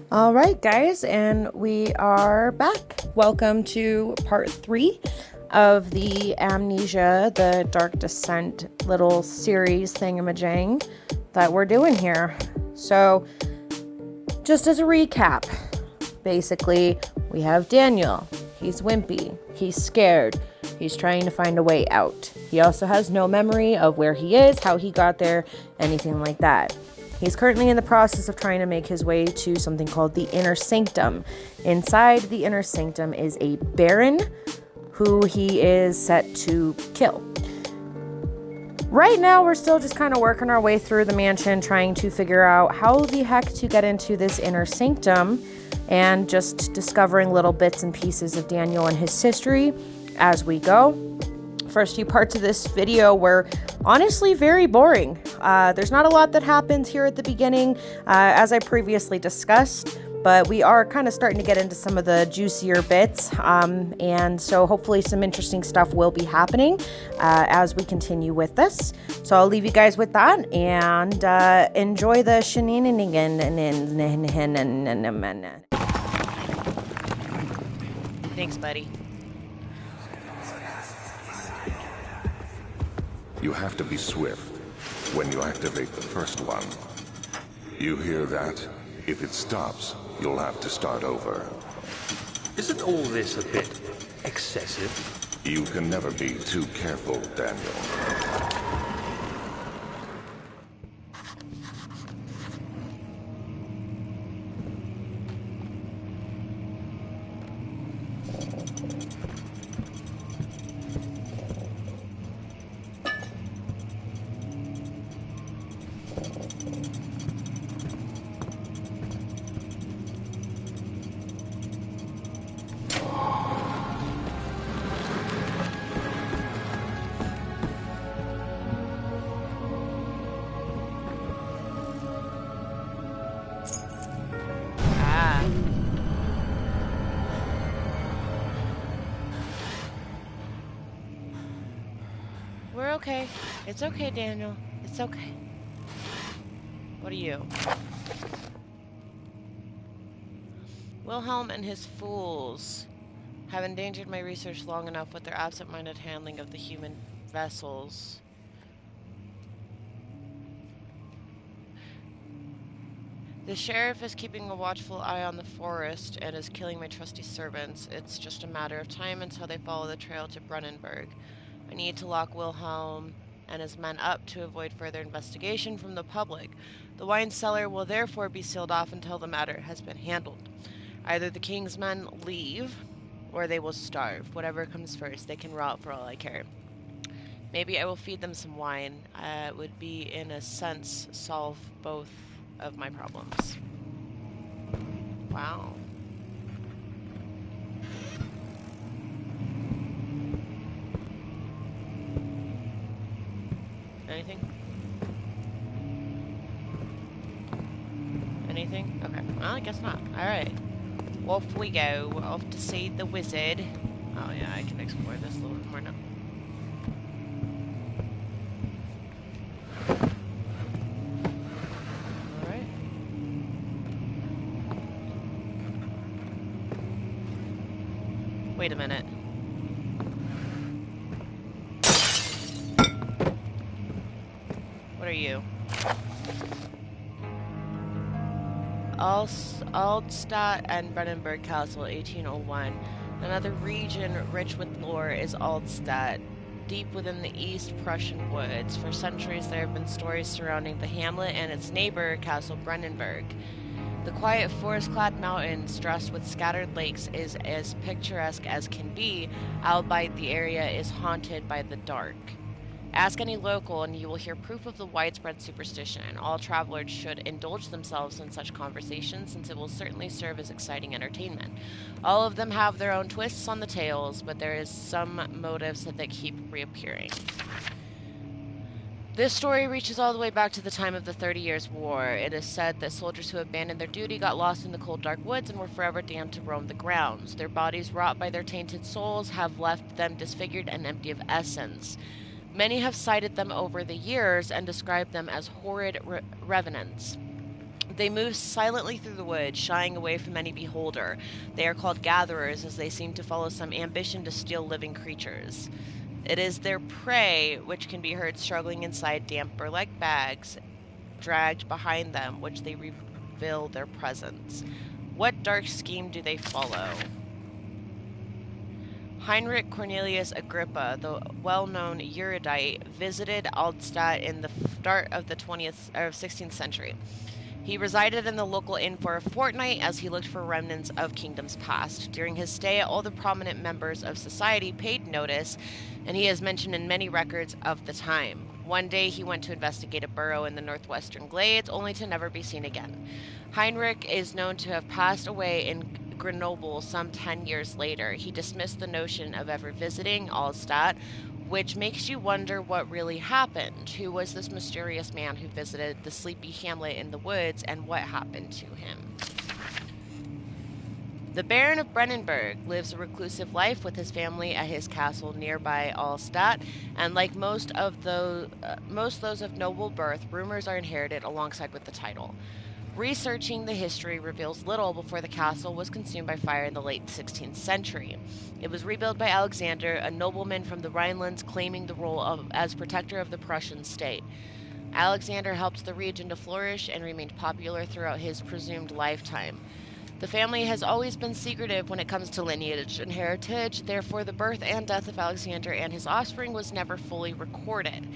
All right, guys, and we are back. Welcome to part 3 of the Amnesia, the Dark Descent little series thingamajang that we're doing here. So, just as a recap, basically, we have Daniel. He's wimpy. He's scared. He's trying to find a way out. He also has no memory of where he is, how he got there, anything like that. He's currently in the process of trying to make his way to something called the Inner Sanctum. Inside the Inner Sanctum is a Baron who he is set to kill. Right now, we're still just kind of working our way through the mansion, trying to figure out how the heck to get into this Inner Sanctum, and just discovering little bits and pieces of Daniel and his history as we go. First few parts of this video were honestly very boring. There's not a lot that happens here at the beginning, as I previously discussed, but we are kind of starting to get into some of the juicier bits, and so hopefully some interesting stuff will be happening as we continue with this. So I'll leave you guys with that, and enjoy the shenanigans. Thanks, buddy. You have to be swift when you activate the first one. You hear that? If it stops, you'll have to start over. Isn't all this a bit excessive? You can never be too careful, Daniel. We're okay. It's okay, Daniel. It's okay. What are you? Wilhelm and his fools have endangered my research long enough with their absent-minded handling of the human vessels. The sheriff is keeping a watchful eye on the forest and is killing my trusty servants. It's just a matter of time until they follow the trail to Brennenburg. I need to lock Wilhelm and his men up to avoid further investigation from the public. The wine cellar will therefore be sealed off until the matter has been handled. Either the king's men leave, or they will starve. Whatever comes first, they can rot for all I care. Maybe I will feed them some wine. It would be, in a sense, solve both of my problems. Wow. Anything? Anything? Okay. Well, I guess not. Alright. Off we go. We're off to see the wizard. Oh yeah, I can explore this a little bit more now. Alright. Wait a minute. What are you? Aldstadt and Brennenburg Castle, 1801. Another region rich with lore is Aldstadt, deep within the East Prussian woods. For centuries there have been stories surrounding the hamlet and its neighbor, Castle Brennenburg. The quiet forest-clad mountains, dressed with scattered lakes, is as picturesque as can be, albeit the area is haunted by the dark. Ask any local and you will hear proof of the widespread superstition, and all travelers should indulge themselves in such conversations, since it will certainly serve as exciting entertainment. All of them have their own twists on the tales, but there is some motives that keep reappearing. This story reaches all the way back to the time of the 30 Years' War. It is said that soldiers who abandoned their duty got lost in the cold, dark woods and were forever damned to roam the grounds. Their bodies, wrought by their tainted souls, have left them disfigured and empty of essence. Many have cited them over the years and described them as horrid revenants. They move silently through the woods, shying away from any beholder. They are called gatherers, as they seem to follow some ambition to steal living creatures. It is their prey which can be heard struggling inside damp burlap bags dragged behind them, which they reveal their presence. What dark scheme do they follow? Heinrich Cornelius Agrippa, the well-known erudite, visited Aldstadt in the start of the 16th century. He resided in the local inn for a fortnight as he looked for remnants of kingdoms past. During his stay, all the prominent members of society paid notice, and he is mentioned in many records of the time. One day he went to investigate a burrow in the northwestern glades, only to never be seen again. Heinrich is known to have passed away in Grenoble some 10 years later. He dismissed the notion of ever visiting Allstadt, which makes you wonder what really happened. Who was this mysterious man who visited the sleepy hamlet in the woods, and what happened to him? The Baron of Brennenburg lives a reclusive life with his family at his castle nearby Allstadt, and like most those of noble birth, rumors are inherited alongside with the title. Researching the history reveals little before the castle was consumed by fire in the late 16th century. It was rebuilt by Alexander, a nobleman from the Rhinelands claiming the role as protector of the Prussian state. Alexander helped the region to flourish and remained popular throughout his presumed lifetime. The family has always been secretive when it comes to lineage and heritage, therefore the birth and death of Alexander and his offspring was never fully recorded.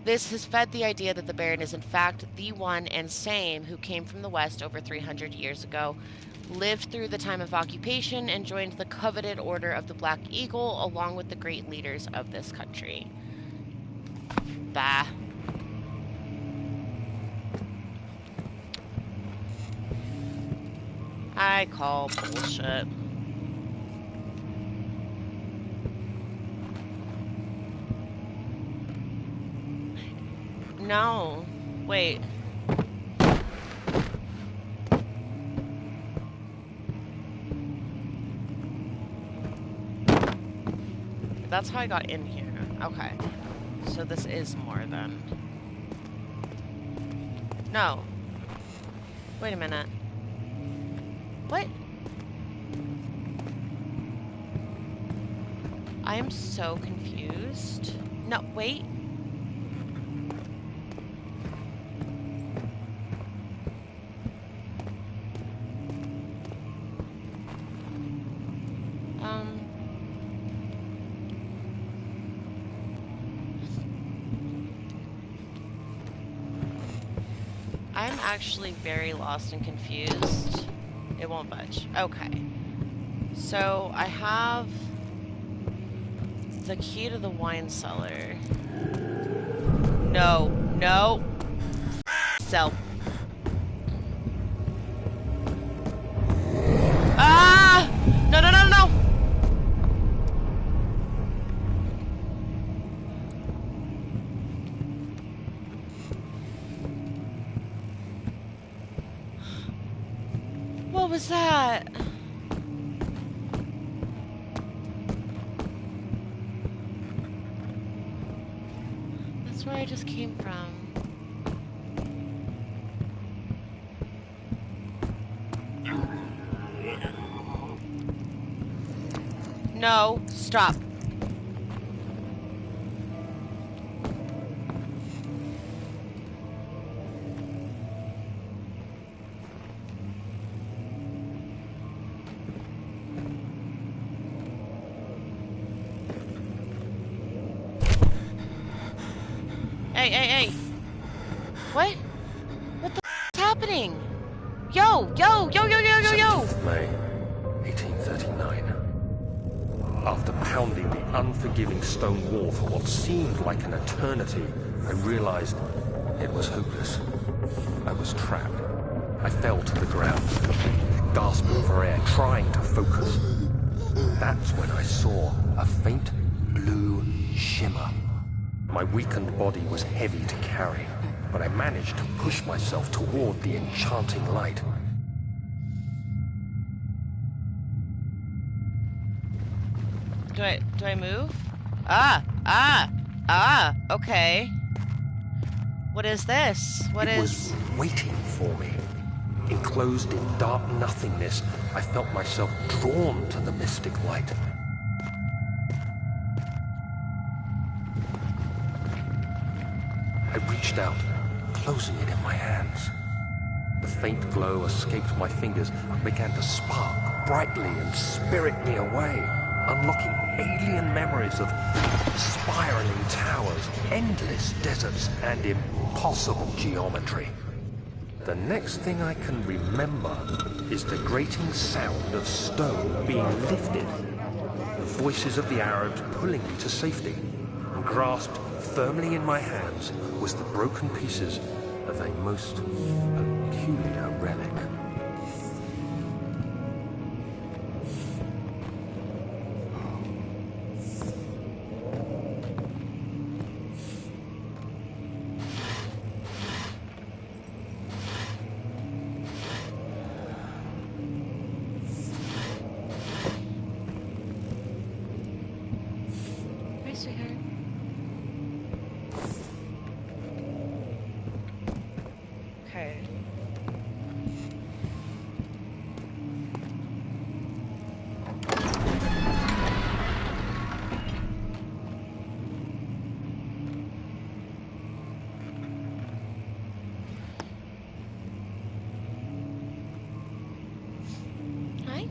This has fed the idea that the Baron is in fact the one and same who came from the West over 300 years ago, lived through the time of occupation, and joined the coveted Order of the Black Eagle along with the great leaders of this country. Bah. I call bullshit. No. Wait. That's how I got in here. Okay. So this is more then. No. Wait a minute. What? I am so confused. No, wait. I'm actually very lost and confused. It won't budge. Okay. So I have the key to the wine cellar. No. No. Sell. Ah! No, no, no, no! What was that? That's where I just came from. No, stop. Hey, hey, hey. What? What the f*** is happening? Yo, yo, yo, yo, yo, yo, yo! 7th May, 1839. After pounding the unforgiving stone wall for what seemed like an eternity, I realized it was hopeless. I was trapped. I fell to the ground, gasping for air, trying to focus. That's when I saw a faint blue shimmer. My weakened body was heavy to carry, but I managed to push myself toward the enchanting light. Do I move? Okay. What is this? It was waiting for me. Enclosed in dark nothingness, I felt myself drawn to the mystic light. I reached out, closing it in my hands. The faint glow escaped my fingers and began to spark brightly and spirit me away, unlocking alien memories of spiraling towers, endless deserts, and impossible geometry. The next thing I can remember is the grating sound of stone being lifted, the voices of the Arabs pulling me to safety, and grasped firmly in my hands was the broken pieces of a most peculiar relic. Hi, sweetheart. Okay. Hi.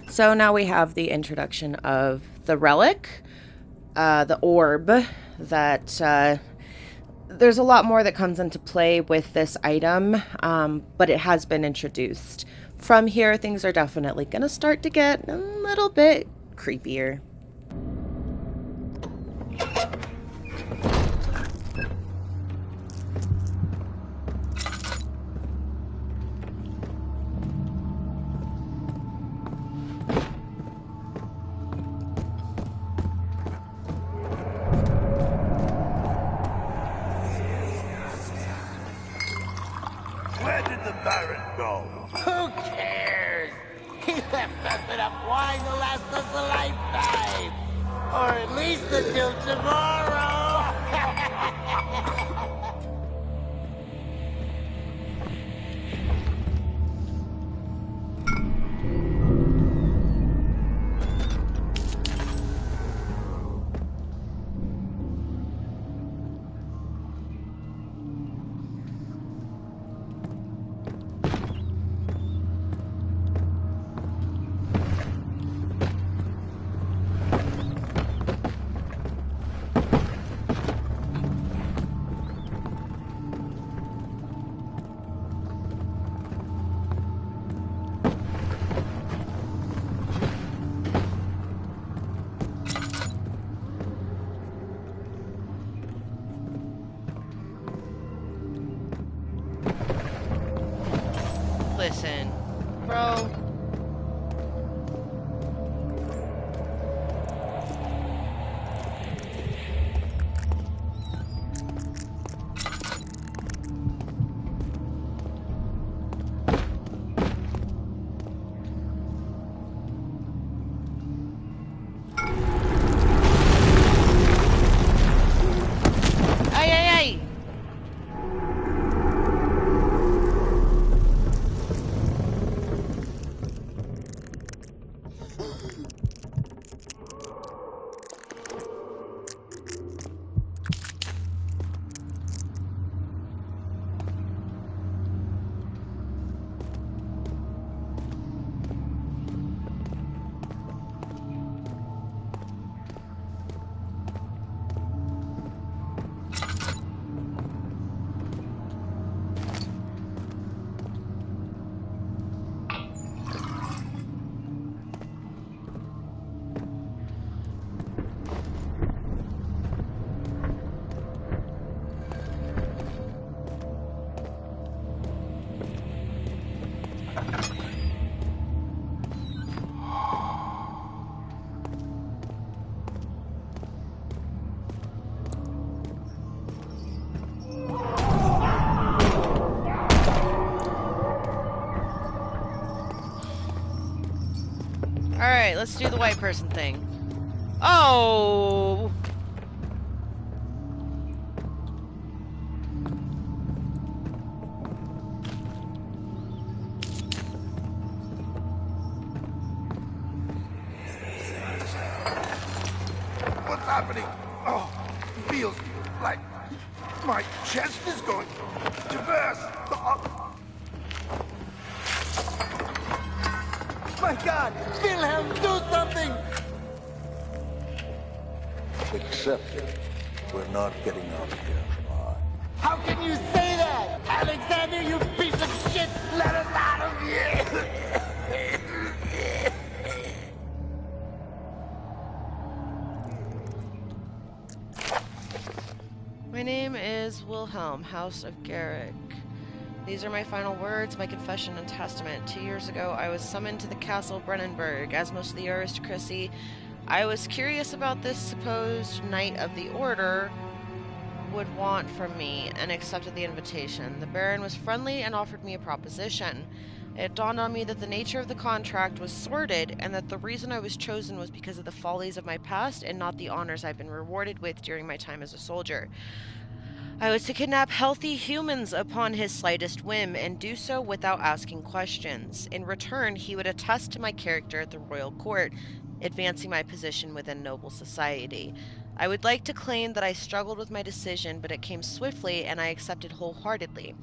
So now we have the introduction of the relic, the orb, that there's a lot more that comes into play with this item, but it has been introduced. From here, things are definitely going to start to get a little bit creepier. Where did the Baron go? Who cares? He left us enough wine to last us a lifetime. Or at least until tomorrow. Listen, bro. Hey! Alright, let's do the white person thing. Oh! What's happening? Oh, feels like my chest is going to burst. Oh. My God! Wilhelm, do something! Accept it. We're not getting out of here alive. How can you say that? Alexander, you piece of shit! Let us out of here! My name is Wilhelm, House of Garrick. These are my final words, my confession and testament. 2 years ago, I was summoned to the castle Brennenburg. As most of the aristocracy, I was curious about this supposed Knight of the Order would want from me, and accepted the invitation. The Baron was friendly and offered me a proposition. It dawned on me that the nature of the contract was sordid, and that the reason I was chosen was because of the follies of my past and not the honors I've been rewarded with during my time as a soldier. I was to kidnap healthy humans upon his slightest whim, and do so without asking questions. In return, he would attest to my character at the royal court, advancing my position within noble society. I would like to claim that I struggled with my decision, but it came swiftly, and I accepted wholeheartedly.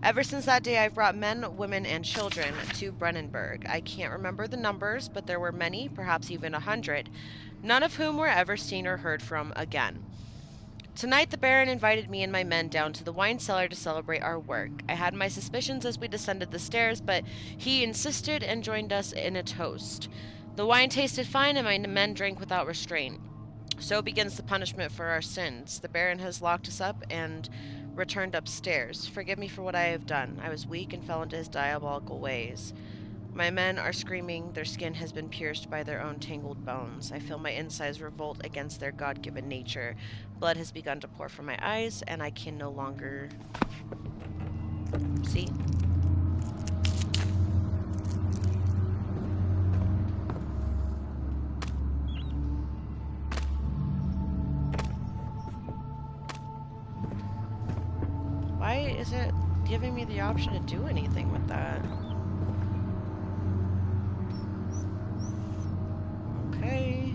Ever since that day, I've brought men, women, and children to Brennenburg. I can't remember the numbers, but there were many, perhaps even 100, none of whom were ever seen or heard from again. Tonight, the Baron invited me and my men down to the wine cellar to celebrate our work. I had my suspicions as we descended the stairs, but he insisted and joined us in a toast. The wine tasted fine, and my men drank without restraint. So begins the punishment for our sins. The Baron has locked us up and returned upstairs. Forgive me for what I have done. I was weak and fell into his diabolical ways. My men are screaming. Their skin has been pierced by their own tangled bones. I feel my insides revolt against their God-given nature. Blood has begun to pour from my eyes, and I can no longer see. Why is it giving me the option to do anything with that? Okay.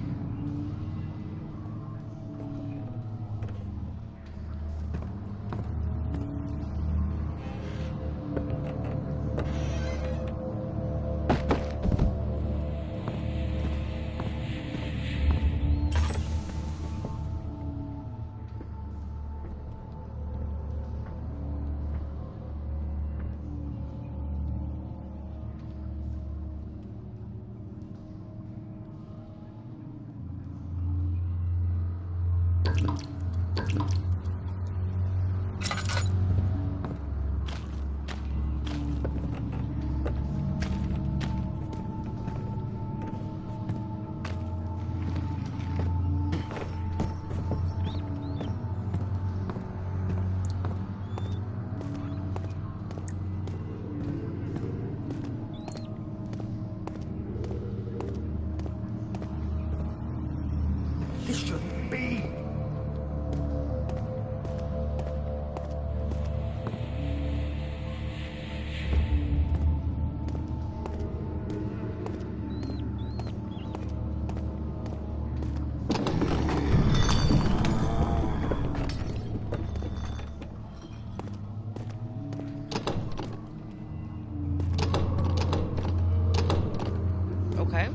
This shouldn't be. Okay.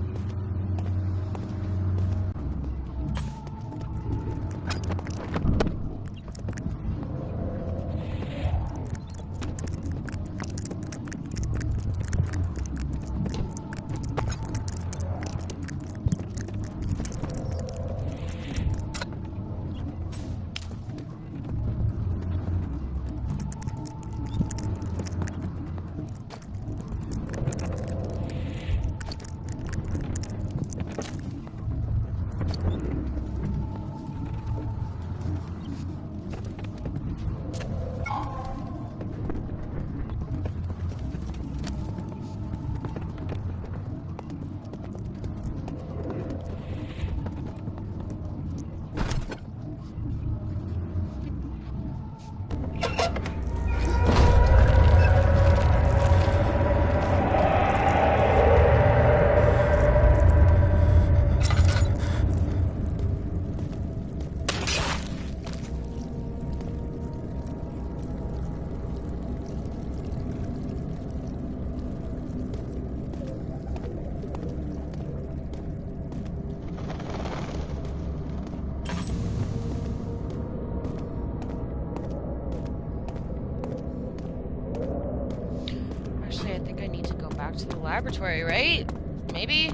laboratory, right? Maybe?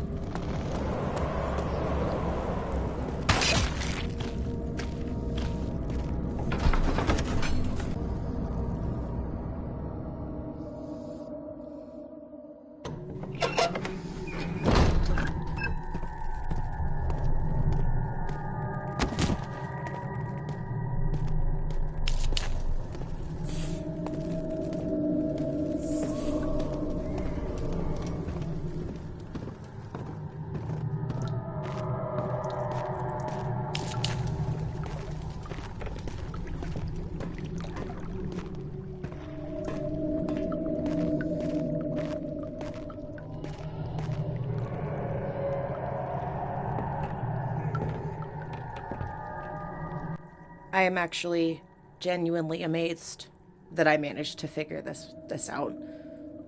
I am actually genuinely amazed that I managed to figure this out.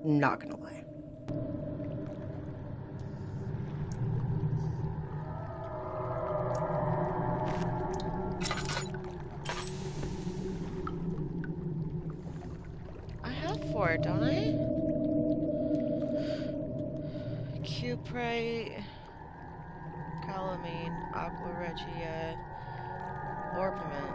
Not gonna lie. I have 4, don't I? Cuprite, calamine, aqua regia, orpiment.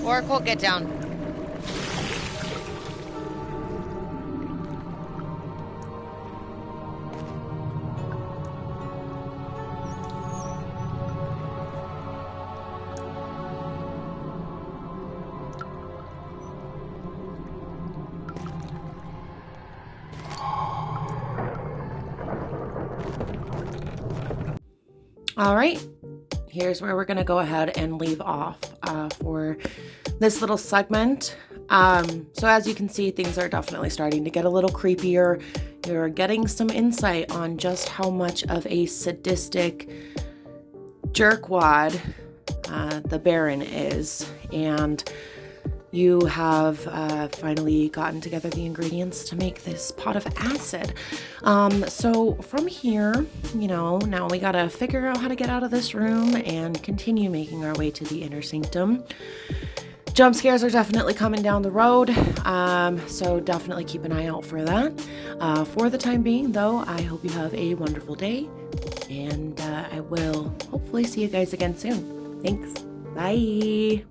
Oracle, get down. All right, here's where we're gonna go ahead and leave off for this little segment. So as you can see, things are definitely starting to get a little creepier. You're getting some insight on just how much of a sadistic jerkwad the Baron is, and you have finally gotten together the ingredients to make this pot of acid. So from here, you know, now we gotta figure out how to get out of this room and continue making our way to the inner sanctum jump scares are definitely coming down the road, so definitely keep an eye out for that. For the time being, though, I hope you have a wonderful day, and I will hopefully see you guys again soon. Thanks. Bye.